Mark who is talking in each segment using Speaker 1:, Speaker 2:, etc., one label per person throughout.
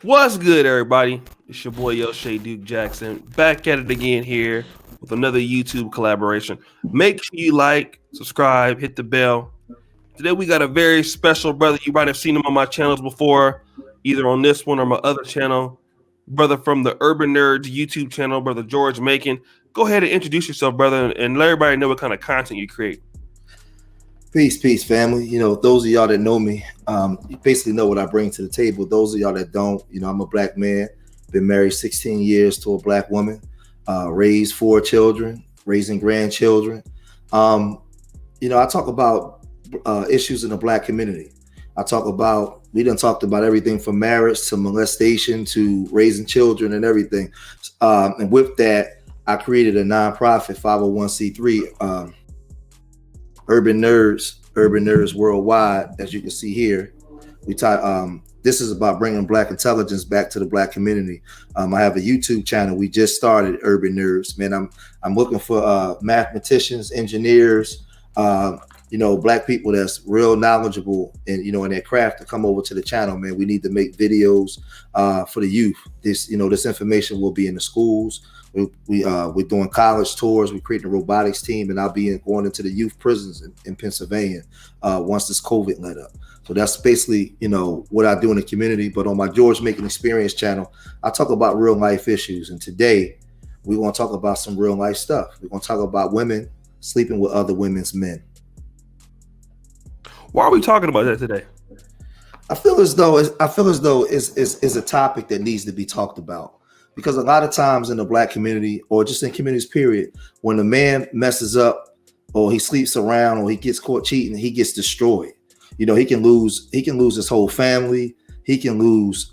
Speaker 1: What's good, everybody? It's your boy Shay Duke Jackson back at it again here with another YouTube collaboration. Make sure you like, subscribe, hit the bell. Today we got a very special brother. You might have seen him on my channels before, either on this one or my other channel. Brother from the Urban Nerds YouTube channel, brother George Macon. Go ahead and introduce yourself, brother, and let everybody know what kind of content you create.
Speaker 2: Peace, family. Those of y'all that know me, you basically know what I bring to the table. Those of y'all that don't, I'm a black man, been married 16 years to a black woman, raised 4 children, raising grandchildren. I talk about issues in the black community. We done talked about everything from marriage to molestation to raising children and everything. And with that, I created a nonprofit 501c3, Urban Nerds Worldwide. As you can see here, this is about bringing black intelligence back to the black community. I have a YouTube channel. We just started Urban Nerds. Man, I'm looking for mathematicians, engineers, black people that's real knowledgeable and in their craft to come over to the channel. Man, we need to make videos for the youth. This information will be in the schools. We're doing college tours. We're creating a robotics team, and I'll be going into the youth prisons in Pennsylvania once this COVID let up. So that's basically, what I do in the community. But on my George Macon Experience channel, I talk about real life issues. And today, we're going to talk about some real life stuff. We're going to talk about women sleeping with other women's men.
Speaker 1: Why are we talking about that today?
Speaker 2: I feel as though it's a topic that needs to be talked about. Because a lot of times in the black community, or just in communities, period, when a man messes up or he sleeps around or he gets caught cheating, he gets destroyed. He can lose his whole family. He can lose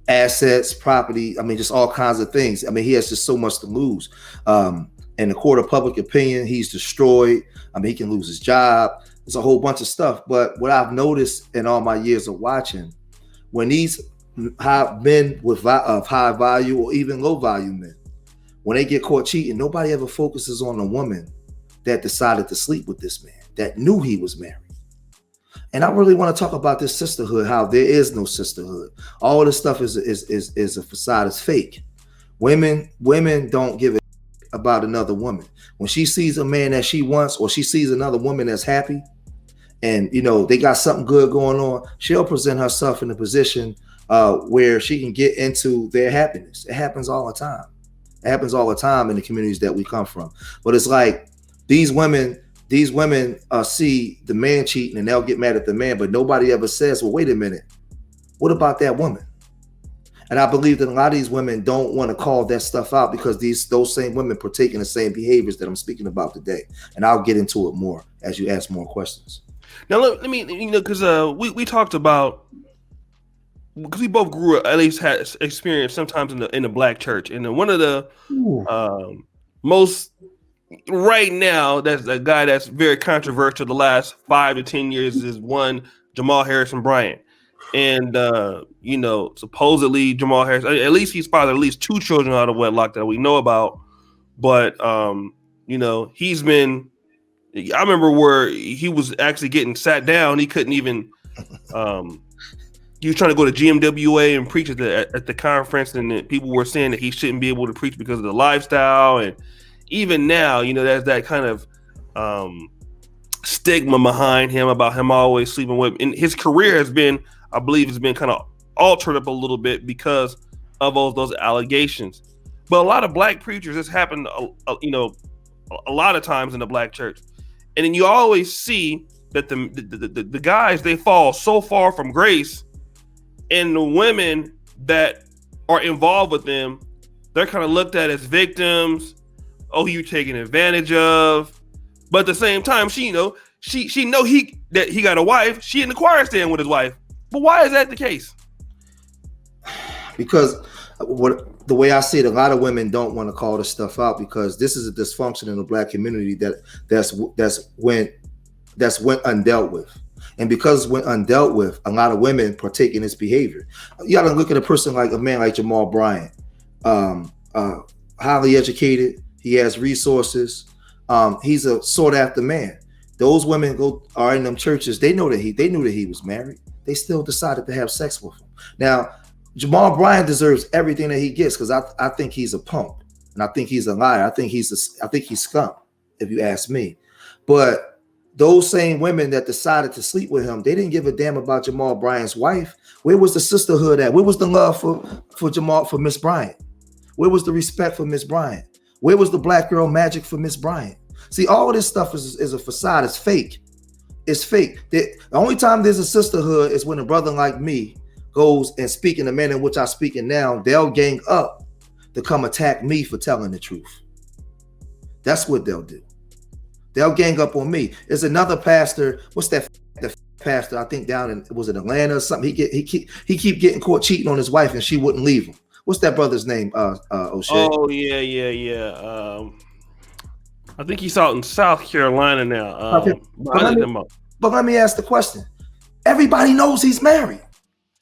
Speaker 2: assets, property. I mean, just all kinds of things. I mean, he has just so much to lose. In the court of public opinion, he's destroyed. I mean, he can lose his job. There's a whole bunch of stuff. But what I've noticed in all my years of watching, when these men of high value or even low value men, when they get caught cheating, nobody ever focuses on the woman that decided to sleep with this man, that knew he was married. And I really want to talk about this sisterhood, how there is no sisterhood. All this stuff is a facade, it's fake. Women don't give a about another woman. When she sees a man that she wants, or she sees another woman that's happy, and they got something good going on, she'll present herself in a position where she can get into their happiness. It happens all the time. It happens all the time in the communities that we come from. But it's like these women see the man cheating and they'll get mad at the man, but nobody ever says, well, wait a minute, what about that woman? And I believe that a lot of these women don't want to call that stuff out because those same women partake in the same behaviors that I'm speaking about today. And I'll get into it more as you ask more questions.
Speaker 1: Now, let me, because we talked about, because we both grew up, at least had experience sometimes in the black church. And one of the most, right now, that's a guy that's very controversial the last 5 to 10 years is one Jamal Bryant. And supposedly Jamal Harris, at least he's fathered at least 2 children out of wedlock that we know about. But he's been, I remember where he was actually getting sat down. He couldn't even he was trying to go to GMWA and preach at the conference, and people were saying that he shouldn't be able to preach because of the lifestyle. And even now, there's that kind of stigma behind him about him always sleeping with. And his career has been, I believe, has been kind of altered up a little bit because of those allegations. But a lot of black preachers, this happened, a lot of times in the black church. And then you always see that the guys, they fall so far from grace, and the women that are involved with them, they're kind of looked at as victims. Oh, you're taken advantage of. But at the same time, she know that he got a wife. She in the choir stand with his wife. But why is that the case?
Speaker 2: Because the way I see it, a lot of women don't want to call this stuff out because this is a dysfunction in the black community that's went undealt with. And because when undealt with, a lot of women partake in this behavior. You got to look at a man like Jamal Bryant, highly educated. He has resources. He's a sought after man. Those women are in them churches. They knew that he was married. They still decided to have sex with him. Now, Jamal Bryant deserves everything that he gets because I think he's a punk and I think he's a liar. I think he's scum, if you ask me. But those same women that decided to sleep with him, they didn't give a damn about Jamal Bryant's wife. Where was the sisterhood at? Where was the love for Miss Bryant? Where was the respect for Miss Bryant? Where was the black girl magic for Miss Bryant? See, all of this stuff is a facade. It's fake. It's fake. The only time there's a sisterhood is when a brother like me goes and speak in the manner in which I speak in now. They'll gang up to come attack me for telling the truth. That's what they'll do. They'll gang up on me. There's another pastor. What's that? The pastor I think down in, was it Atlanta or something? He keep getting caught cheating on his wife and she wouldn't leave him. What's that brother's name? O'Shea.
Speaker 1: Oh yeah. I think he's out in South Carolina now.
Speaker 2: But let me ask the question. Everybody knows he's married.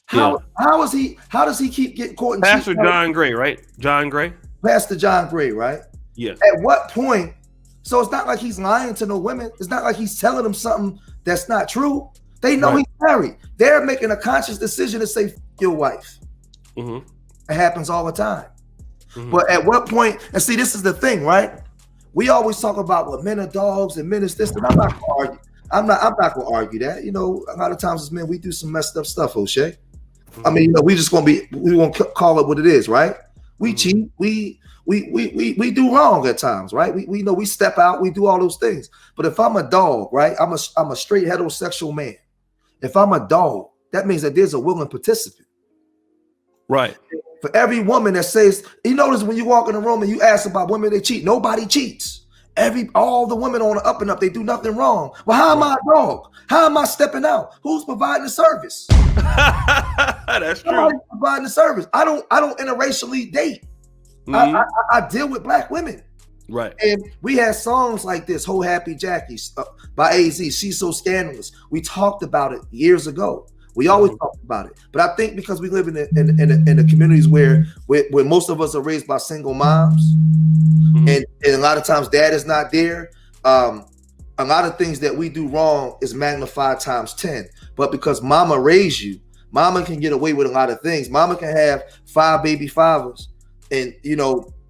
Speaker 2: How does he keep getting caught in
Speaker 1: Pastor John Gray, right? John Gray?
Speaker 2: Pastor John Gray, right?
Speaker 1: Yeah.
Speaker 2: At what point? So it's not like he's lying to no women. It's not like he's telling them something that's not true. They know he's married. They're making a conscious decision to say, F your wife. Mm-hmm. It happens all the time. Mm-hmm. But at what point, and see, this is the thing, right? We always talk about what men are dogs and men is this, and I'm not gonna argue. I'm not gonna argue that. You know, a lot of times as men, we do some messed up stuff, O'Shea. Mm-hmm. I mean, you know, we won't call it what it is, right? We cheat, we do wrong at times, right? We know we step out, we do all those things. But if I'm a dog, right? I'm a straight heterosexual man. If I'm a dog, that means that there's a willing participant.
Speaker 1: Right.
Speaker 2: For every woman that says, you notice when you walk in a room and you ask about women that cheat, nobody cheats. All the women on the up and up, they do nothing wrong. Well, how am I a dog? How am I stepping out? Who's providing the service?
Speaker 1: That's true.
Speaker 2: Nobody's providing the service. I don't interracially date. Mm-hmm. I deal with black women.
Speaker 1: Right.
Speaker 2: And we had songs like this, Ho Happy Jackie by AZ, She's So Scandalous. We talked about it years ago. We always talk about it, but I think because we live in the communities where most of us are raised by single moms, and a lot of times dad is not there. A lot of things that we do wrong is magnified times 10. But because mama raised you, mama can get away with a lot of things. Mama can have 5 baby fathers, and you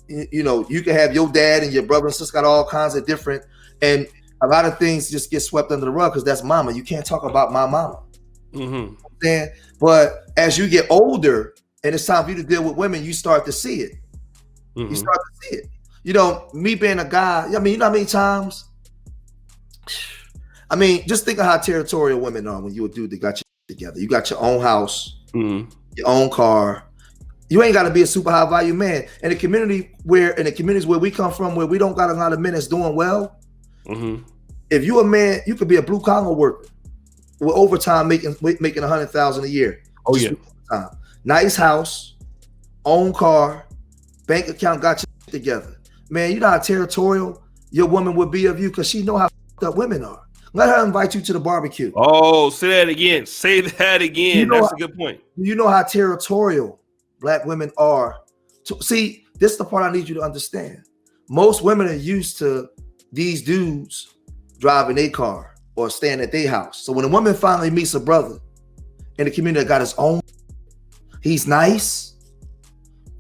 Speaker 2: can have your dad and your brother and sister got all kinds of different, and a lot of things just get swept under the rug because that's mama. You can't talk about my mama. Mm-hmm. But as you get older and it's time for you to deal with women, you start to see it. Mm-hmm. You start to see it. You know, me being a guy, I mean, you know how many times? I mean, just think of how territorial women are when you a dude that got you together. You got your own house, your own car. You ain't got to be a super high value man. In the communities where we come from, where we don't got a lot of men that's doing well, if you a man, you could be a blue collar worker with overtime making $100,000 a year.
Speaker 1: Oh yeah.
Speaker 2: Overtime. Nice house, own car, bank account got you together. Man, you know how territorial your woman would be of you because she know how f***ed up women are. Let her invite you to the barbecue.
Speaker 1: Oh, say that again. Say that again. You know, that's a good point.
Speaker 2: You know how territorial black women are. See, this is the part I need you to understand. Most women are used to these dudes driving their car or staying at their house. So when a woman finally meets a brother in the community that got his own, he's nice.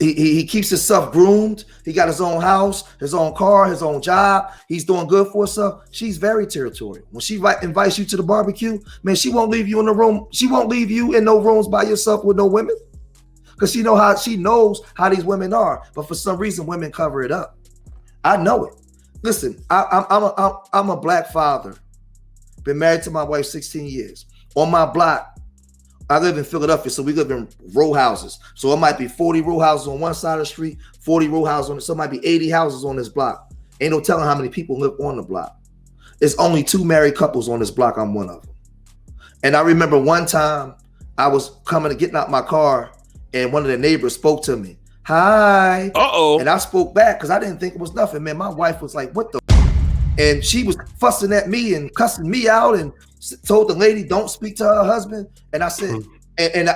Speaker 2: He keeps himself groomed. He got his own house, his own car, his own job. He's doing good for herself. She's very territorial. When she invites you to the barbecue, man, she won't leave you in the room. She won't leave you in no rooms by yourself with no women. Because she knows how these women are. But for some reason, women cover it up. I know it. Listen, I'm a black father. Been married to my wife 16 years. On my block, I live in Philadelphia, so we live in row houses. So it might be 40 row houses on one side of the street, 40 row houses on the, so it might be 80 houses on this block. Ain't no telling how many people live on the block. It's only 2 married couples on this block. I'm one of them. And I remember one time I was getting out my car, and one of the neighbors spoke to me. Hi. Uh-oh. And I spoke back because I didn't think it was nothing. Man, my wife was like, what the? And she was fussing at me and cussing me out and told the lady, don't speak to her husband. And I said, and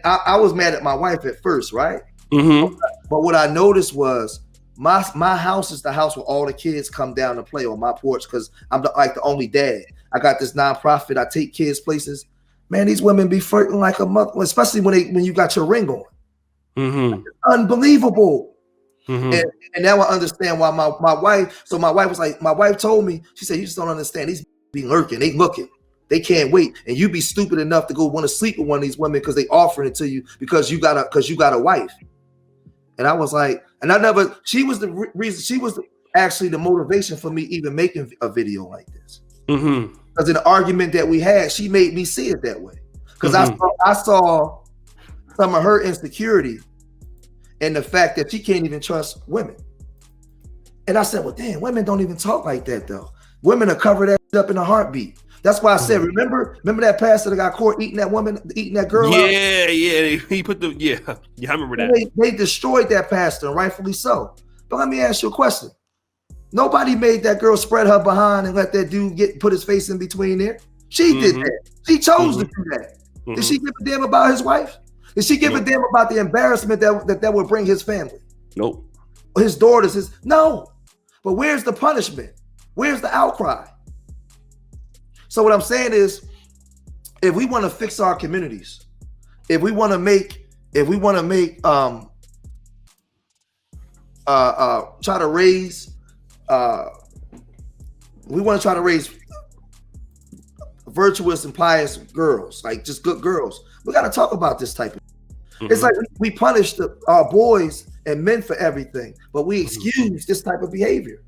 Speaker 2: I was mad at my wife at first, right? Mm-hmm. But what I noticed was my house is the house where all the kids come down to play on my porch because I'm the only dad. I got this nonprofit. I take kids places. Man, these women be flirting like a mother, especially when you got your ring on.
Speaker 1: Mm-hmm.
Speaker 2: Unbelievable.
Speaker 1: Mm-hmm.
Speaker 2: And now I understand why my wife. So my wife was like, my wife told me, she said, you just don't understand. These be lurking, they looking, they can't wait, and you be stupid enough to go want to sleep with one of these women because they offering it to you because you got a wife. And I was like, and I never. She was the reason. She was actually the motivation for me even making a video like this.
Speaker 1: Mm-hmm.
Speaker 2: Because in the argument that we had, she made me see it that way. Because I saw some of her insecurity and the fact that she can't even trust women. And I said, well, damn, women don't even talk like that though. Women are covered that up in a heartbeat. That's why I said, remember that pastor that got caught eating that woman, eating that girl out?
Speaker 1: Yeah. He put the I remember that.
Speaker 2: They destroyed that pastor, and rightfully so. But let me ask you a question. Nobody made that girl spread her behind and let that dude put his face in between there. She did that. She chose to do that. Did she give a damn about his wife? Did she give a damn about the embarrassment that would bring his family?
Speaker 1: Nope.
Speaker 2: His daughters, no. But where's the punishment? Where's the outcry? So what I'm saying is, if we want to fix our communities, if we want to make try to raise we want to try to raise virtuous and pious girls, like just good girls. We got to talk about this type of. It's like we punish our boys and men for everything, but we excuse this type of behavior.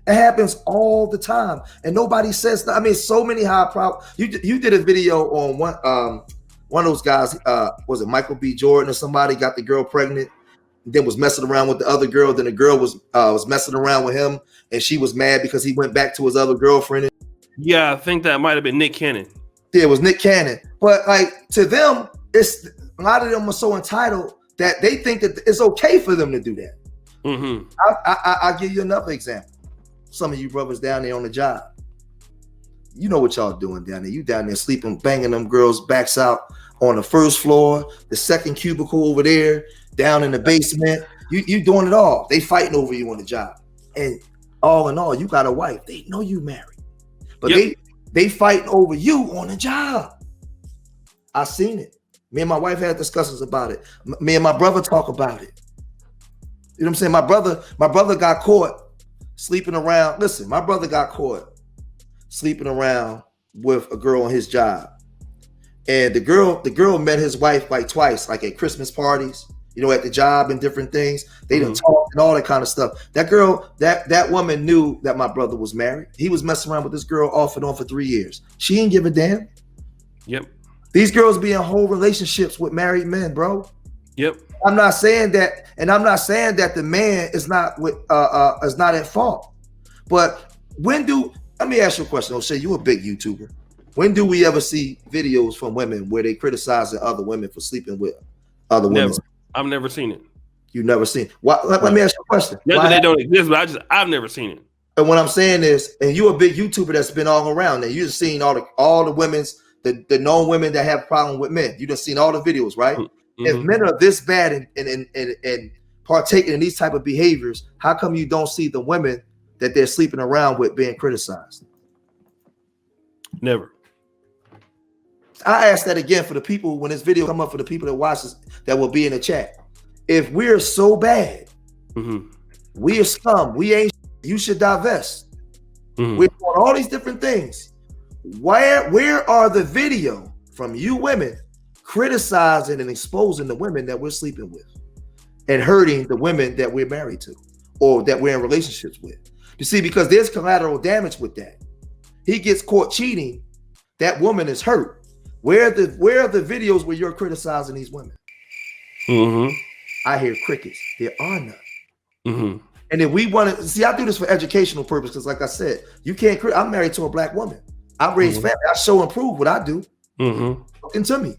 Speaker 2: It happens all the time, and nobody says that. I mean, so many high profile. You did a video on one of those guys. Was it Michael B. Jordan or somebody got the girl pregnant, then was messing around with the other girl. Then the girl was messing around with him, and she was mad because he went back to his other girlfriend.
Speaker 1: Yeah, I think that might have been Nick Cannon.
Speaker 2: Yeah, it was Nick Cannon. But like to them, it's a lot of them are so entitled that they think that it's okay for them to do that. I'll give you another example. Some of you brothers down there on the job, you know what y'all doing down there. You down there sleeping, banging them girls' backs out on the first floor, the second cubicle over there, down in the basement. You doing it all. They fighting over you on the job. And all in all, you got a wife. They know you married. But they fighting over you on the job. I seen it. Me and my wife had discussions about it. Me and my brother talk about it. You know what I'm saying? My brother got caught sleeping around. Listen, my brother got caught sleeping around with a girl on his job. And the girl met his wife like twice, like at Christmas parties, you know, at the job and different things. They done talked and all that kind of stuff. That girl, that woman knew that my brother was married. He was messing around with this girl off and on for 3 years. She didn't give a damn. Yep. These girls be in whole relationships with married men, bro. Yep. I'm not saying that, and I'm not saying that the man is not at fault. But let me ask you a question, O'Shea, you a big YouTuber. When do we ever see videos from women where they criticize other women for sleeping with other women?
Speaker 1: I've never seen it.
Speaker 2: You've never seen it. Why, let me ask you a question.
Speaker 1: Not that they don't exist, but I've never seen it.
Speaker 2: And what I'm saying is, and you're a big YouTuber that's been all around, and you've seen all the women's the known women that have problem with men. You've seen all the videos, right? If men are this bad and partaking in these type of behaviors, how come you don't see the women that they're sleeping around with being criticized?
Speaker 1: Never.
Speaker 2: I ask that again for the people when this video come up, for the people that watch this, that will be in the chat. If we're so bad, we are scum, we ain't, you should divest. We're doing all these different things. Where are the video from you women criticizing and exposing the women that we're sleeping with and hurting the women that we're married to or that we're in relationships with? You see, because there's collateral damage with that. He gets caught cheating, that woman is hurt. Where are the videos where you're criticizing these women? I hear crickets. There are none. And if we want to see, I do this for educational purposes. Like I said, you can't. I'm married to a black woman. I raise family. I show and prove what I do. Looking to me.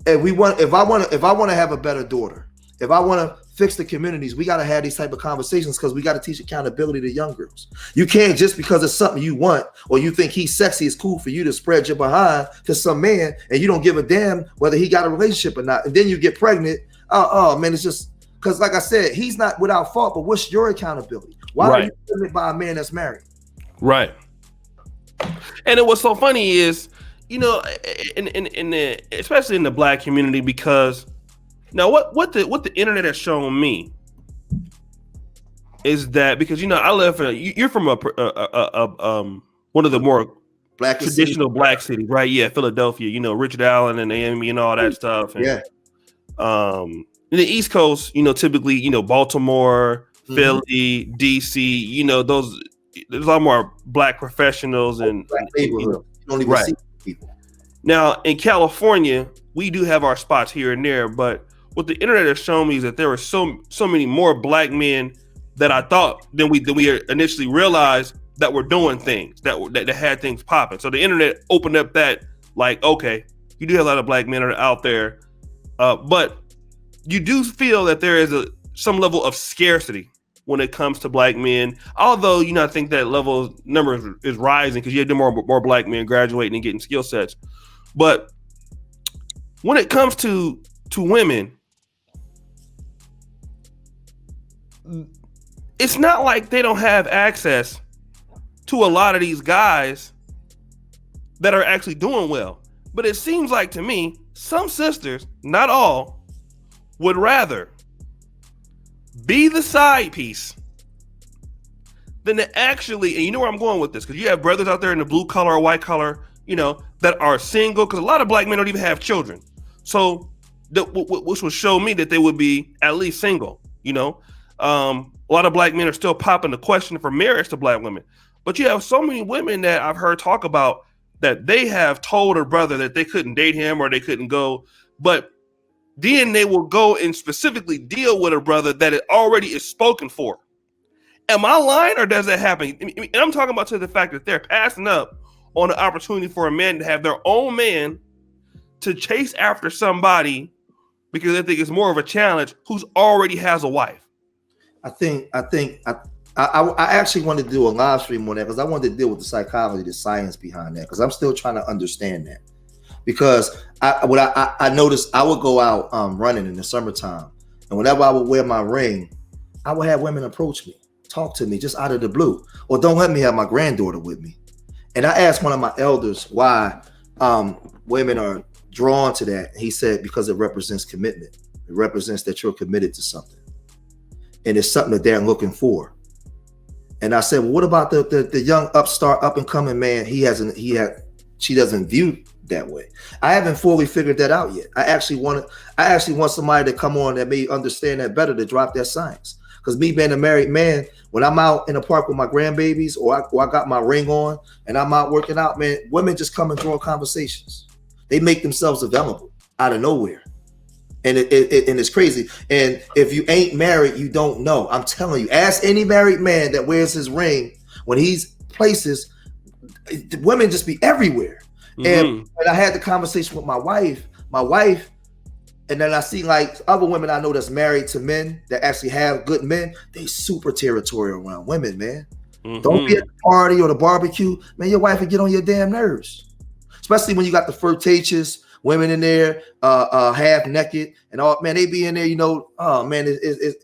Speaker 2: And if I want to have a better daughter, if I want to fix the communities, we got to have these type of conversations because we got to teach accountability to young girls. You can't just because it's something you want or you think he's sexy, it's cool for you to spread your behind to some man and you don't give a damn whether he got a relationship or not. And then you get pregnant. Oh man, it's just because, like I said, he's not without fault. But what's your accountability? Why are you doing it by a man that's married?
Speaker 1: Right. And what's so funny is, you know, in the especially in the black community, because Now, what the internet has shown me is that because I live in you're from one of the more
Speaker 2: Blackest city.
Speaker 1: traditional black cities, right? Yeah, Philadelphia. Richard Allen and AME and all that stuff. And,
Speaker 2: Yeah.
Speaker 1: In the East Coast, typically, Baltimore,
Speaker 2: Mhm.
Speaker 1: Philly, DC. There's a lot more black professionals and,
Speaker 2: Black neighborhood. You don't even
Speaker 1: right.
Speaker 2: see people.
Speaker 1: Now in California, we do have our spots here and there, but what the internet has shown me is that there are so many more black men that I thought than we initially realized that were doing things that had things popping. So the internet opened up that, like, okay, you do have a lot of black men that are out there, but you do feel that there is some level of scarcity when it comes to black men. Although I think that number is rising because you have more black men graduating and getting skill sets. But when it comes to women, it's not like they don't have access to a lot of these guys that are actually doing well. But it seems like to me, some sisters, not all, would rather be the side piece than to actually, and you know where I'm going with this, because you have brothers out there in the blue collar or white collar, that are single, because a lot of black men don't even have children. So, which would show me that they would be at least single, A lot of black men are still popping the question for marriage to black women. But you have so many women that I've heard talk about that they have told a brother that they couldn't date him or they couldn't go, but then they will go and specifically deal with a brother that it already is spoken for. Am I lying, or does that happen? And I'm talking about to the fact that they're passing up on the opportunity for a man to have their own man to chase after somebody because they think it's more of a challenge who's already has a wife.
Speaker 2: I actually wanted to do a live stream on that because I wanted to deal with the psychology, the science behind that, because I'm still trying to understand that. Because I noticed I would go out running in the summertime, and whenever I would wear my ring, I would have women approach me, talk to me just out of the blue, or don't let me have my granddaughter with me. And I asked one of my elders why women are drawn to that. He said because it represents commitment. It represents that you're committed to something, and it's something that they're looking for. And I said, well, what about the young upstart, up and coming man? She doesn't view that way. I haven't fully figured that out yet. I actually want somebody to come on that may understand that better, to drop that science. Because me being a married man, when I'm out in the park with my grandbabies, or I got my ring on and I'm out working out, man, women just come and draw conversations. They make themselves available out of nowhere. And it's crazy. And if you ain't married, you don't know. I'm telling you, ask any married man that wears his ring when he's places, women just be everywhere. Mm-hmm. And when I had the conversation with my wife, and then I see like other women I know that's married to men that actually have good men, they super territorial around women, man. Mm-hmm. Don't be at the party or the barbecue, man. Your wife will get on your damn nerves, especially when you got the flirtatious women in there, half naked and all. Man, they be in there, oh man,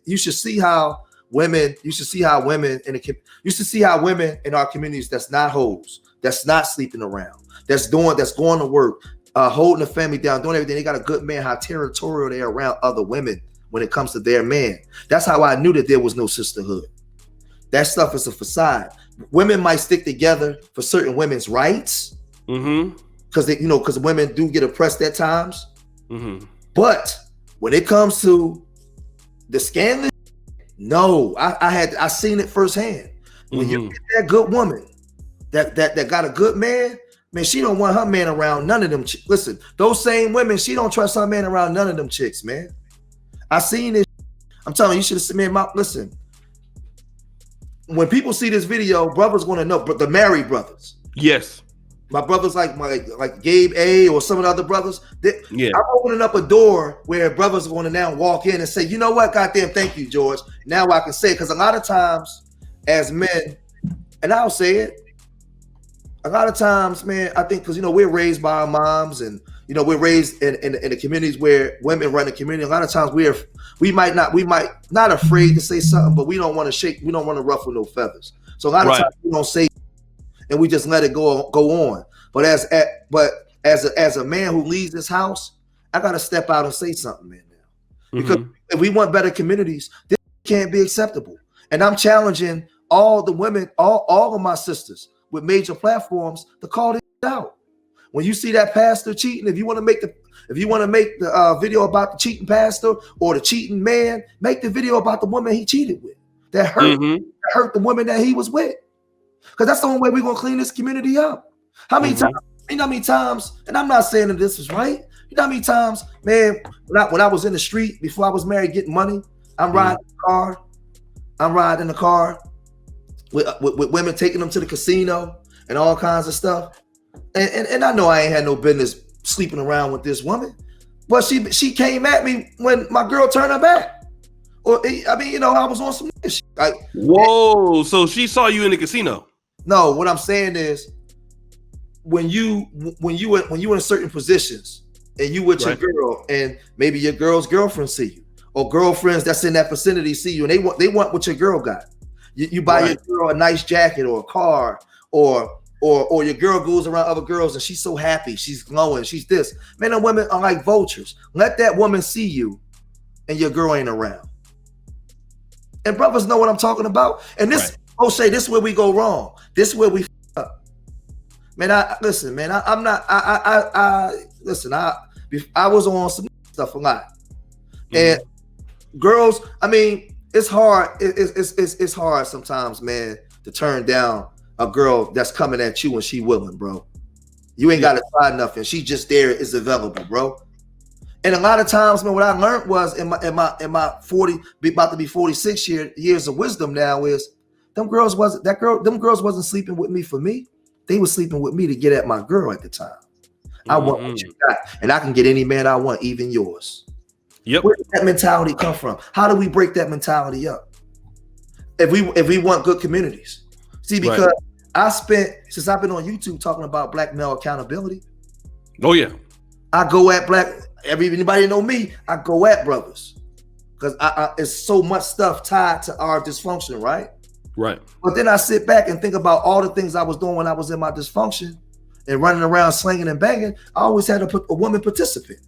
Speaker 2: you should see how women. You should see how women in our communities that's not hoes, that's not sleeping around, that's going to work, holding the family down, doing everything. They got a good man, how territorial they are around other women when it comes to their man. That's how I knew that there was no sisterhood. That stuff is a facade. Women might stick together for certain women's rights. Mm-hmm. Because women do get oppressed at times. Mm-hmm. But when it comes to the scandalous, no, I seen it firsthand. When you get that good woman that got a good man, she don't want her man around none of them. Listen, those same women, she don't trust her man around none of them chicks, man. I seen it. I'm telling you, should have seen me. Listen, when people see this video, brothers want to know, but the married brothers.
Speaker 1: Yes.
Speaker 2: My brothers like Gabe A or some of the other brothers, I'm opening up a door where brothers are going to now walk in and say, you know what, goddamn, thank you, George. Now I can say it, because a lot of times as men, and I'll say it, a lot of times, man, I think because we're raised by our moms, and we're raised in the communities where women run the community. A lot of times we might not afraid to say something, but we don't want to ruffle no feathers. So a lot of times we don't say, and we just let it go on. But as a man who leaves this house, I gotta step out and say something, man. Now, Because
Speaker 1: Mhm.
Speaker 2: if we want better communities, this can't be acceptable. And I'm challenging all the women, all of my sisters with major platforms to call this out. When you see that pastor cheating, if you want to make the video about the cheating pastor or the cheating man, make the video about the woman he cheated with. That hurt the woman that he was with. Because that's the only way we're gonna clean this community up. How many times? You know how many times? And I'm not saying that this is right. You know how many times, man? When I was in the street before I was married, getting money, I'm riding in the car with women, taking them to the casino and all kinds of stuff. And I know I ain't had no business sleeping around with this woman, but she came at me when my girl turned her back. Or I mean, you know, I was on some shit. Like,
Speaker 1: whoa! So she saw you in the casino?
Speaker 2: No, what I'm saying is, when you in certain positions and you with your girl, and maybe your girl's girlfriend see you, or girlfriends that's in that vicinity see you, and they want what your girl got. You buy your girl a nice jacket or a car, or your girl goes around other girls and she's so happy, she's glowing, she's this. Men and women are like vultures. Let that woman see you and your girl ain't around. And brothers know what I'm talking about. And this, O'Shea, this is where we go wrong. This is where we up. Man, I was on some stuff a lot. And girls, I mean, it's hard. It's hard sometimes, man, to turn down a girl that's coming at you and she willing, bro. You ain't got to try nothing. She just there, is available, bro. And a lot of times, man, what I learned was in my 40, about to be 46 years of wisdom now is them girls wasn't sleeping with me for me. They were sleeping with me to get at my girl at the time. I want what you got, and I can get any man I want, even yours. Yep. Where did that mentality come from? How do we break that mentality up? If we want good communities. See, because since I've been on YouTube talking about black male accountability.
Speaker 1: Oh yeah.
Speaker 2: I go at anybody know me, I go at brothers. Because it's so much stuff tied to our dysfunction, right? Right. But then I sit back and think about all the things I was doing when I was in my dysfunction and running around slinging and banging. I always had to put a woman participant.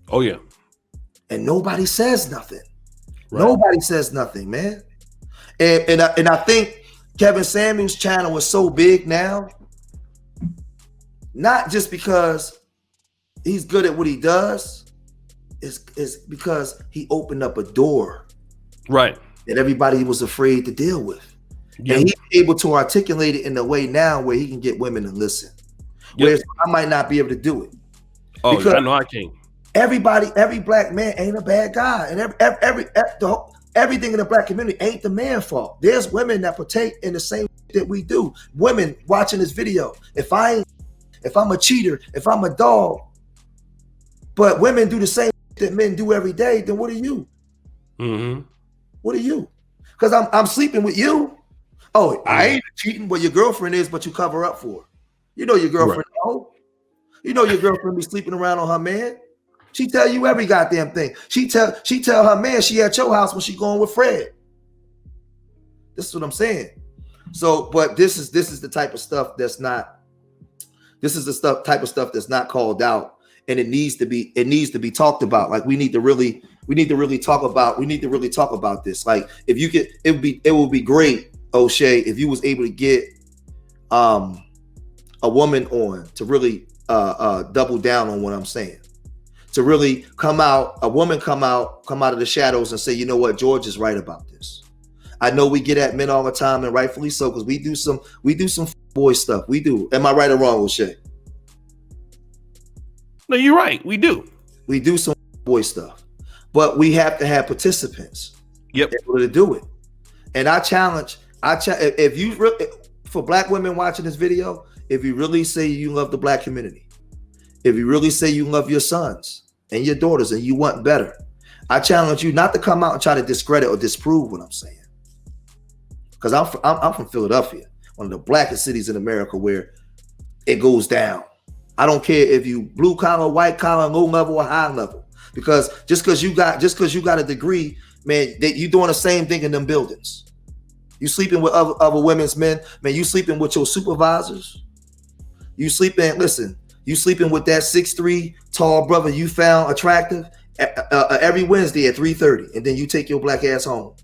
Speaker 2: Oh yeah. And nobody says nothing. Right. Nobody says nothing, man. And I think Kevin Samuels' channel is so big now, not just because he's good at what he does, it's because he opened up a door, right, that everybody was afraid to deal with. Yep. And he's able to articulate it in a way now where he can get women to listen. Yep. Whereas I might not be able to do it.
Speaker 1: Oh, because I know I can't.
Speaker 2: Every black man ain't a bad guy, and everything in the black community ain't the man's fault. There's women that partake in the same that we do. Women watching this video. If I'm a cheater, if I'm a dog, but women do the same that men do every day, then what are you? Mm-hmm. What are you? Because I'm sleeping with you. Oh, I ain't cheating. Well, your girlfriend is, but you cover up for her. You know your girlfriend. Right. You know your girlfriend be sleeping around on her man. She tell you every goddamn thing. She tell her man she at your house when she going with Fred. This is what I'm saying. So, but this is the type of stuff that's not. This is the type of stuff that's not called out, and it needs to be talked about. Like we need to really talk about this. Like if you could, it would be great, O'Shea, if you was able to get a woman on to really double down on what I'm saying. To really come out of the shadows and say, you know what, George is right about this. I know we get at men all the time, and rightfully so, because we do some boy stuff. We do. Am I right or wrong, O'Shea?
Speaker 1: No, you're right. We do.
Speaker 2: We do some boy stuff, but we have to have participants. Yep. In order to do it. And I challenge if you really, for black women watching this video, if you really say you love the black community, if you really say you love your sons and your daughters and you want better, I challenge you not to come out and try to discredit or disprove what I'm saying. Because I'm from Philadelphia, one of the blackest cities in America where it goes down. I don't care if you blue collar, white collar, low level or high level. Because just because you got a degree, man, you doing the same thing in them buildings. You sleeping with other women's men, man. You sleeping with your supervisors. You sleeping with that 6'3" tall brother you found attractive, every Wednesday at 3:30, and then you take your black ass home.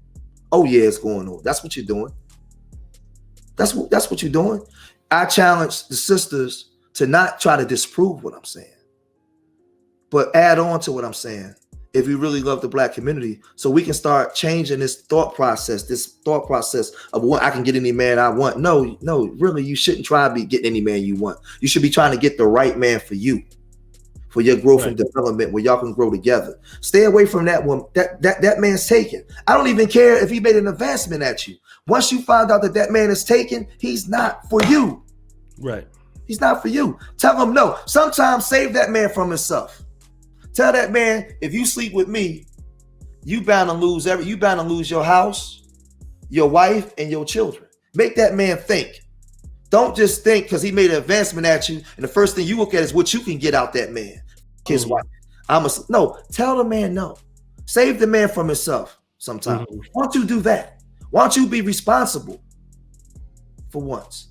Speaker 2: Oh yeah, it's going on. That's what you're doing. That's what you're doing. I challenge the sisters to not try to disprove what I'm saying, but add on to what I'm saying. If you really love the black community, so we can start changing this thought process of what I can get any man I want. No, really, you shouldn't try to be getting any man you want. You should be trying to get the right man for you, for your growth and development, where y'all can grow together. Stay away from that one. That man's taken. I don't even care if he made an advancement at you. Once you find out that man is taken, he's not for you.
Speaker 1: Right.
Speaker 2: He's not for you. Tell him no. Sometimes save that man from himself. Tell that man, if you sleep with me, you bound to lose you bound to lose your house, your wife, and your children. Make that man think. Don't just think because he made an advancement at you, and the first thing you look at is what you can get out that man. His wife. No, tell the man no. Save the man from himself sometimes. Why don't you do that? Why don't you be responsible for once?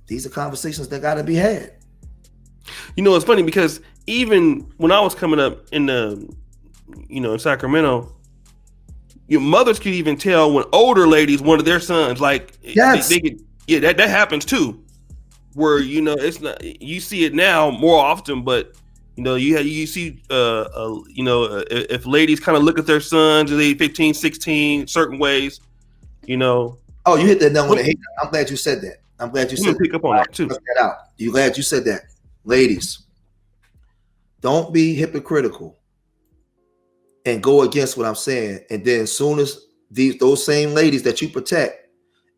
Speaker 2: These are conversations that gotta be had.
Speaker 1: You know, it's funny because even when I was coming up in in Sacramento, your mothers could even tell when older ladies wanted their sons. Like,
Speaker 2: yes,
Speaker 1: they could, that happens too. Where it's not, you see it now more often, but you see if ladies kind of look at their sons at age 15, 16, certain ways,
Speaker 2: Oh, you hit that note on the head. I'm glad you said that. I'm glad you said
Speaker 1: pick up on that too.
Speaker 2: That out. You glad you said that, ladies. Don't be hypocritical and go against what I'm saying. And then as soon as those same ladies that you protect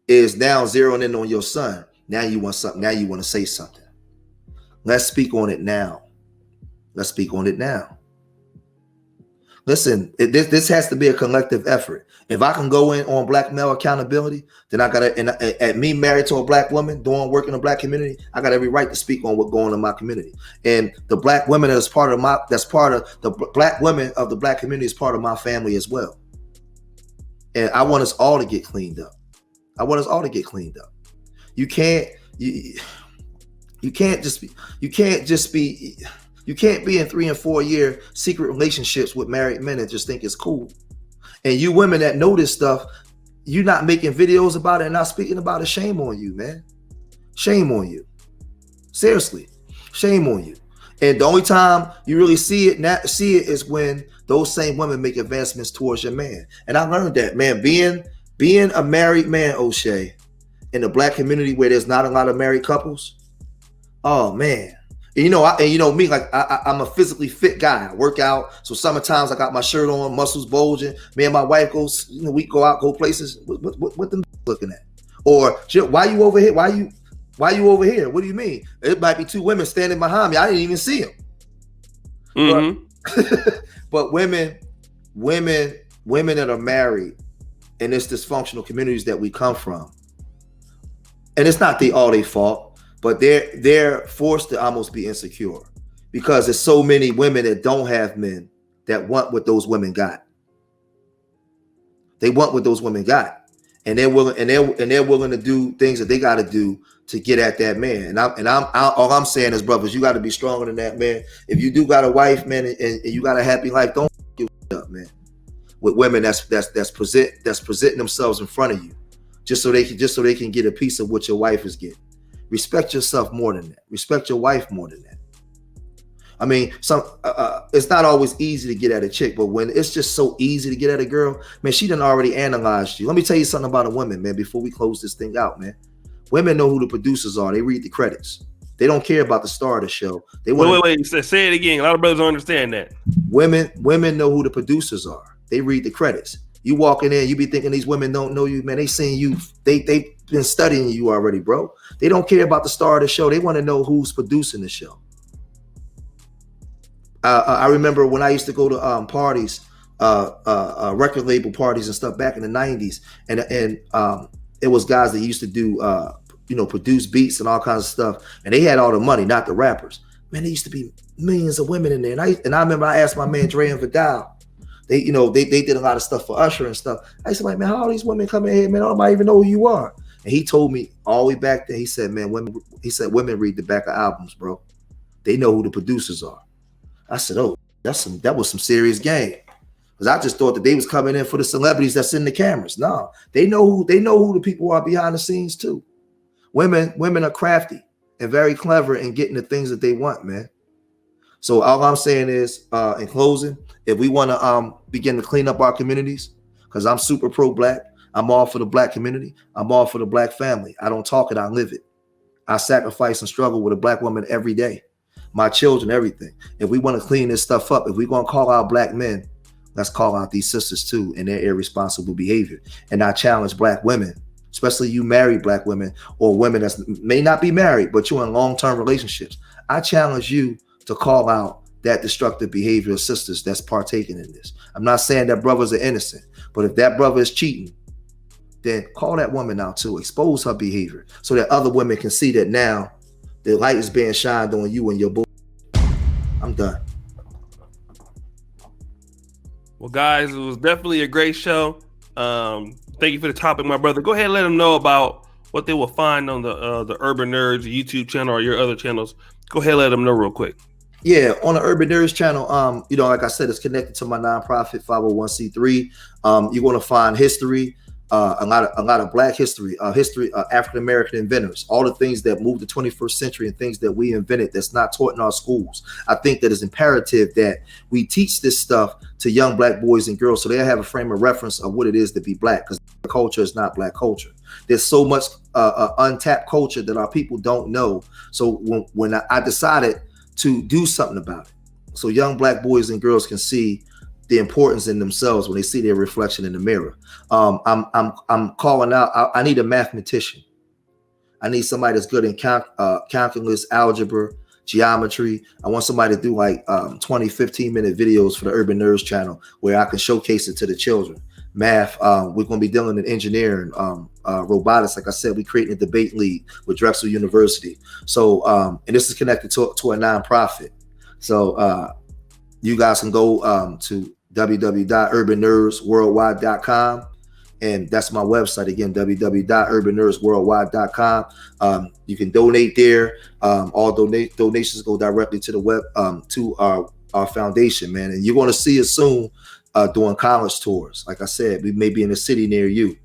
Speaker 2: is now zeroing in on your son, now you want something. Now you want to say something. Let's speak on it now. Let's speak on it now. Listen, this has to be a collective effort. If I can go in on black male accountability, then I gotta, and at me married to a black woman, doing work in the black community, I got every right to speak on what's going on in my community. And the black women the black women of the black community is part of my family as well. And I want us all to get cleaned up. You can't be in 3 and 4 year secret relationships with married men and just think it's cool. And you women that know this stuff, you're not making videos about it and not speaking about it. Shame on you, man. Shame on you. Seriously, shame on you. And the only time you really see it is when those same women make advancements towards your man. And I learned that, man, being a married man, O'Shea, in the black community where there's not a lot of married couples. Oh man. And me, like I'm a physically fit guy. I work out. So sometimes I got my shirt on, muscles bulging. Me and my wife we go out, go places. What them looking at? Or why you over here? Why you over here? What do you mean? It might be 2 women standing behind me. I didn't even see them.
Speaker 1: Mm-hmm.
Speaker 2: But women that are married in this dysfunctional communities that we come from, and it's not all their fault. But they're forced to almost be insecure because there's so many women that don't have men that want what those women got. They want what those women got, and they're willing to do things that they got to do to get at that man. And all I'm saying is, brothers, you got to be stronger than that, man. If you do got a wife, man, and you got a happy life, don't give up, man. With women that's presenting themselves in front of you, just so they can get a piece of what your wife is getting. Respect yourself more than that. Respect your wife more than that. I mean, it's not always easy to get at a chick, but when it's just so easy to get at a girl, man, she done already analyzed you. Let me tell you something about a woman, man, before we close this thing out, man. Women know who the producers are. They read the credits. They don't care about the star of the show. They
Speaker 1: wait. Say it again. A lot of brothers don't understand that.
Speaker 2: Women know who the producers are. They read the credits. You walking in, you be thinking these women don't know you, man. They seeing you. They've been studying you already, bro. They don't care about the star of the show. They want to know who's producing the show. I remember when I used to go to parties, record label parties and stuff back in the 90s, and it was guys that used to do produce beats and all kinds of stuff, and they had all the money, not the rappers. Man, there used to be millions of women in there, and I remember I asked my man Dre and Vidal. They did a lot of stuff for Usher and stuff. I used to be like, man, how all these women come in here, man? Nobody even know who you are. And he told me all the way back then, he said, man, women read the back of albums, bro. They know who the producers are. I said, oh, That was some serious game. Because I just thought that they was coming in for the celebrities that's in the cameras. No, they know who the people are behind the scenes too. Women are crafty and very clever in getting the things that they want, man. So all I'm saying is, in closing, if we want to begin to clean up our communities, because I'm super pro-black, I'm all for the black community, I'm all for the black family. I don't talk it, I live it. I sacrifice and struggle with a black woman every day, my children, everything. If we want to clean this stuff up, if we're going to call out black men, let's call out these sisters too and their irresponsible behavior. And I challenge black women, especially you married black women or women that may not be married, but you're in long-term relationships. I challenge you to call out that destructive behavior of sisters that's partaking in this. I'm not saying that brothers are innocent, but if that brother is cheating, then call that woman out too. Expose her behavior so that other women can see that now the light is being shined on you and your boy. I'm done.
Speaker 1: Well, guys, it was definitely a great show. Thank you for the topic, my brother. Go ahead and let them know about what they will find on the Urban Nerds YouTube channel or your other channels. Go ahead and let them know real quick.
Speaker 2: Yeah, on the Urban Nerds channel, like I said, it's connected to my nonprofit 501c3. You're going to find history, a lot of Black history, African American inventors, all the things that moved the 21st century and things that we invented that's not taught in our schools. I think that it's imperative that we teach this stuff to young Black boys and girls so they have a frame of reference of what it is to be Black, because culture is not Black culture. There's so much untapped culture that our people don't know. So when I decided to do something about it, so young Black boys and girls can see the importance in themselves when they see their reflection in the mirror. I'm calling out. I need a mathematician. I need somebody that's good in calculus, algebra, geometry. I want somebody to do like 20, 15-minute videos for the Urban Nerds channel where I can showcase it to the children. Math, we're going to be dealing in engineering, robotics. Like I said, we creating a debate league with Drexel University. So, and this is connected to a nonprofit. So you guys can go to www.urbannerdsworldwide.com. And that's my website again, www.urbannerdsworldwide.com. You can donate there. All donations go directly to the web, to our foundation, man. And you're going to see us soon doing college tours. Like I said, we may be in a city near you.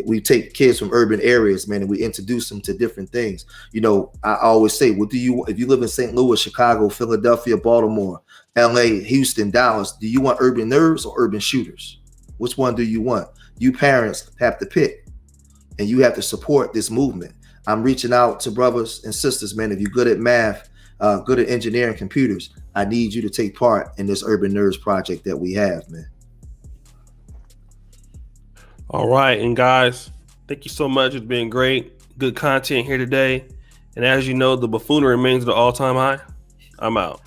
Speaker 2: We take kids from urban areas, man, and we introduce them to different things. You know, I always say, if you live in St. Louis, Chicago, Philadelphia, Baltimore, LA, Houston, Dallas, do you want urban nerds or urban shooters? Which one do you want? You parents have to pick, and you have to support this movement. I'm reaching out to brothers and sisters, man. If you're good at math, good at engineering, computers, I need you to take part in this Urban Nerds project that we have, man.
Speaker 1: All right, and guys, thank you so much. It's been great, good content here today. And as you know, the buffoonery remains the all-time high. I'm out.